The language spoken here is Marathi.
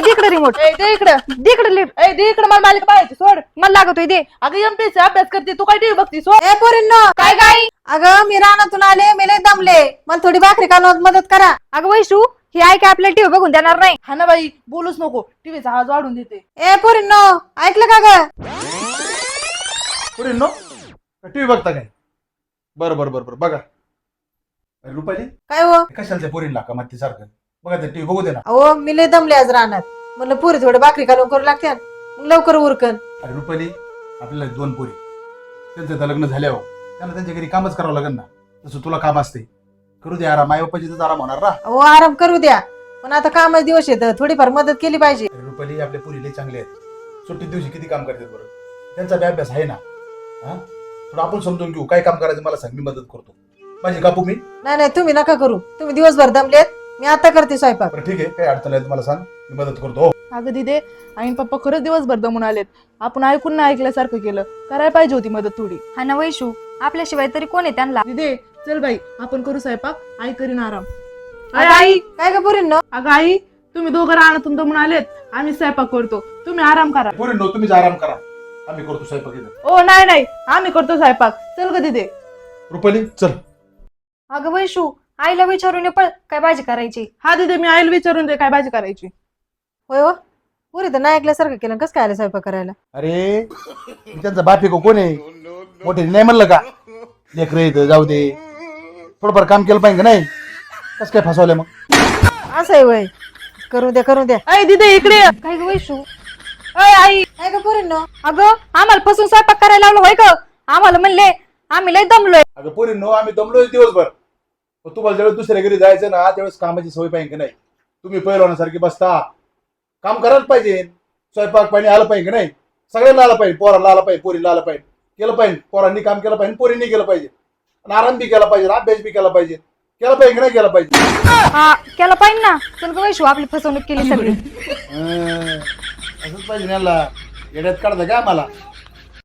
ए दे इकडे रिमोट, ए दे इकडं, दे इकडे लीड. ए दे इकडं, मला मालिका पाहायची सोड. मला लागतोय दे. अगं एमपीएससी अभ्यास करते तू, काय टीव्ही बघती सोड. ए पोरींनो, काय काय? अगं मी रानातून आले, मी लय दमले, मला थोडी भाकरी कालवत मदत करा. अगं वैशू, ही आई काय आपल्याला टीव्ही बघून देणार नाही. हा ना बाई, बोलूच नको, टीव्हीचा आवाज वाढून देते. ए पोरींनो, ऐकलं का ग? पोरींनो टीव्ही बघता काय? बरं बरं बरं बरं बघा. अरे रुपाली, काय हो? कशाला त्या पोरीला का माती सारखं बघा, ते टीव्ही बघू दे ना. अहो मी लय दमले आज रानात, म्हणलं पोरी थोडी भाकरी कालवून करू लागते, मग लवकर उरकन. अरे रुपाली, आपल्याला 2 पोरी, त्यांचं तर लग्न झाल्यावर त्यांना त्यांच्या घरी कामच करावं लागेल ना. तसं तुला काम असते, करू दे आराम, आई बाप्पाची तर आराम होणार ना. अहो आराम करू द्या, पण आता कामाचे दिवस येत, थोडीफार मदत केली पाहिजे. अरे रुपाली, आपल्या पोरी लय चांगले आहेत, सुट्टी दिवशी किती काम करतात बरं, त्यांचा बी अभ्यास आहे ना. हा, थोडं आपण समजून घेऊ, काय काम करायचं मला सांग, मी मदत करतो. माझी कापू मी? नाही नाही, तुम्ही नका करू, तुम्ही दिवसभर दमलेत, मी आता करते स्वयंपाक. बरं ठीक आहे, काय अडचण आहे मला सांग, मी मदत करतो. हो अगं दिदे, आई आणि पप्पा खरंच दिवसभर दमून आलेत. आपण ऐकून ना ऐकल्यासारखं केलं, करायला पाहिजे होती मदत थोडी. हा ना वैशू, आपल्याशिवाय तरी कोण आहे त्यांना. दिदे चल बाई, आपण करू स्वयंपाक, आई करीन आराम. आई काय ग पोरींनो? अगं आई, तुम्ही दोघं रानातून दमून आलेत, आम्ही स्वयंपाक करतो, तुम्ही आराम करा. पोरींनो, तुम्हीच आराम करा, आम्ही करतो स्वयंपाक इथं. ओ नाही नाही, आम्ही करतो स्वयंपाक, चल ग दिदे. रुपाली चल. अगं वैशू, आईला विचारून ये, पण काय भाजी करायची. हा दिदे, मी आईला विचारून दे काय भाजी करायची. होय हो, पोरी तर नाही ऐकल्यासारखं केलं, कसं काय आलं स्वयंपाक करायला? अरे मी त्यांचा बाप आहे का, कोण आहे? मोठे नाही म्हणलं का, लेकर इथं जाऊ दे, थोडंफार काम केलं पाहिजे का नाही? कसं काय फसवलंय मग? असं आहे वय, करू द्या करू द्या. आई दिदे इकडे ये. काय ग वैशू? अय आई, काय ग पोरींनो? अगं आम्हाला फसून स्वयंपाक करायला लावलं होय ग? आम्हाला म्हणले आम्ही लय दमलोय. अगं पोरींनो, आम्ही दमलोय दिवसभर, पण तुम्हाला ज्यावेळेस दुसऱ्या घरी जायचं ना, त्यावेळेस कामाची सवय पाहिजे का नाही? तुम्ही पहिलवानासारखी बसता, काम करायला पाहिजे, स्वयंपाक पाणी आलं पाहिजे का नाही? सगळ्यांना आलं पाहिजे, पोराला आलं पाहिजे, पोरीला आलं पाहिजे, केलं पाहिजे, पोरांनी काम केलं पाहिजे, पोरींनी केलं पाहिजे, आणि आराम बी केला पाहिजे, अभ्यास बी केला पाहिजे, केला पाहिजे का नाही केला पाहिजे? हा केला पाहिजे ना. चल ग वैशू, आपली फसवणूक केली सगळी. असंच पाहिजे ना, येड्यात काढता का मला?